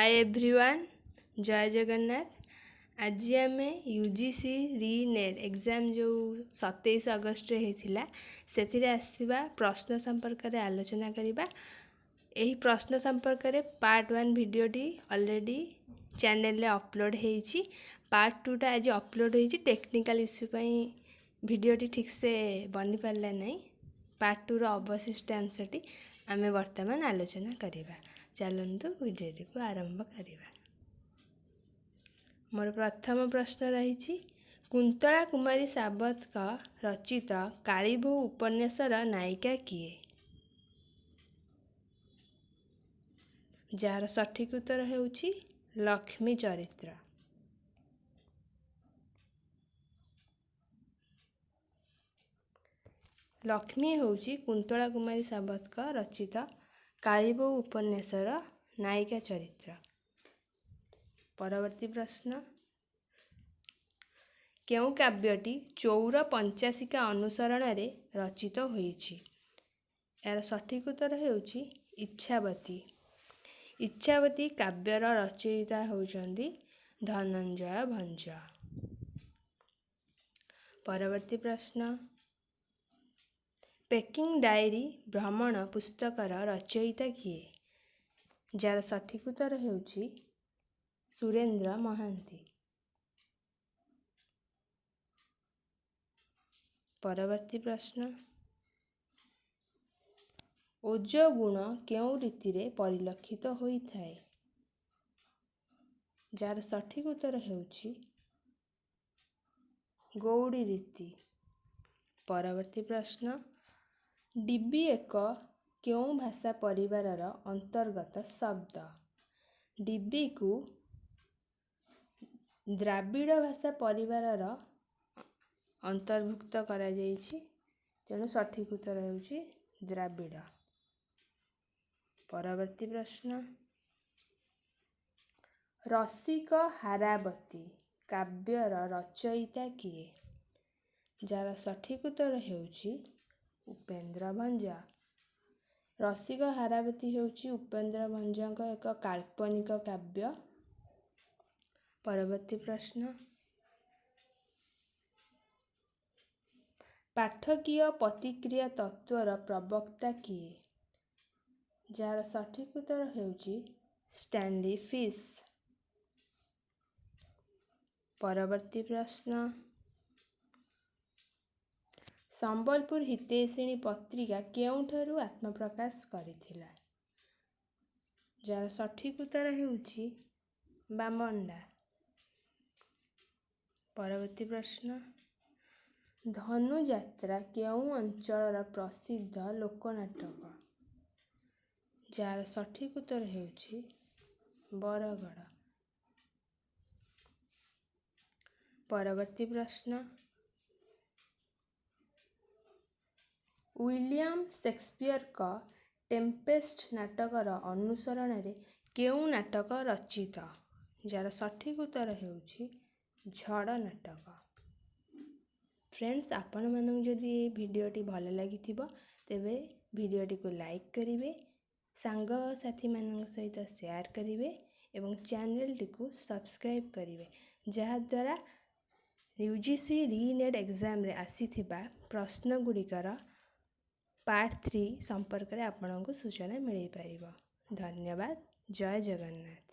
Hi everyone, जय जगन्नाथ। आज आम यूजीसी रीनेट एग्जाम जो 27 अगस्त होता से आसवा प्रश्न संपर्क में आलोचना करवा। यही प्रश्न संपर्क में पार्ट 1 भिडटी ऑलरेडी चैनल रे अपलोड होती। पार्ट 2 टा आज अपलोड होती। टेक्निकल इश्यू भिडटी ठीक से बनी पारा नहीं। पार्ट 2 अवशिष्ट आंसरटी आम वर्तमान आलोचना करवा। चलतु भिडटी को आरंभ करवा। मोर प्रथम प्रश्न रही कुंतला कुमारी सावंत का रचित कालीबोऊ उपन्यासर नायिका किए? जार सठिक उत्तर हेउछि लक्ष्मी चरित्र। लक्ष्मी हेउछि कुंतला कुमारी सावंत का रचित कालीबोऊ उपन्यासर नायिका चरित्र। परवर्ती प्रश्न केउ काव्यटी चौर पंचाशिका अनुसरण रे रचित होईछि? यार सठिक उत्तर हेउछि इच्छावती। इच्छावती काव्यर रचयिता होउछन्ति धनंजय भंज। परवर्ती प्रश्न पैकिंग डायरी भ्रमण पुस्तकर रचयिता किए? जार सठिक उत्तर हेउछि सुरेंद्र महांती। परवर्ती प्रश्न ओज गुण केउ रीति रे परिलक्षित होइथाए? जार सठिक उत्तर हेउछि गौड़ी रीति। परवर्ती प्रश्न डिबी एक केउ भाषा परिवारर अंतर्गत शब्द? डिबी को द्राविड़ भाषा परिवारर अंतर्भुक्त करा जाइछि। तेणु सठिक उत्तर हेउछि द्राविड़। परवर्ती प्रश्न रसिक हारावती काव्यर रचयिता किए? जार सठिक उत्तर हेउछि उपेंद्र भंज। रसिक हारावती हेउछि उपेंद्र भंजक एक काल्पनिक काव्य। परवर्ती प्रश्न पाठकीय प्रतिक्रिया तत्वर प्रवक्ता किए? जार सठिक उत्तर हेउछि स्टैनली फिश। परवर्ती प्रश्न संबलपुर हितैषिणी पत्रिका केउठारु आत्मप्रकाश करिथिला? जार सठिक उत्तर हेउछि बामंडा। परवर्ती प्रश्न धनुଯାତ୍ରା केउ अंचलर प्रसिद्ध लोकनाटक? जार सठिक उत्तर हेउछि बरगड़। परवर्ती प्रश्न विलियम शेक्सपियर का टेम्पेस्ट नाटकर अनुसरण रे केउ नाटक रचित? जार सठिक उत्तर हेउछि झड़ नाटक। फ्रेंड्स, आपण मानक जदि ये भिडियोटी भल लगी तेबे भिडियोटी को लाइक करिवे, सांग साथी मानक सहित शेयर करिवे एवं चैनल टी को सब्सक्राइब करिवे, जहा द्वारा यूजीसी रीनेट एग्जाम रे आसीथिबा प्रश्न गुड़िकर पार्ट 3 संपर्क में आपको सूचना मिल पारिबो। धन्यवाद। जय जगन्नाथ।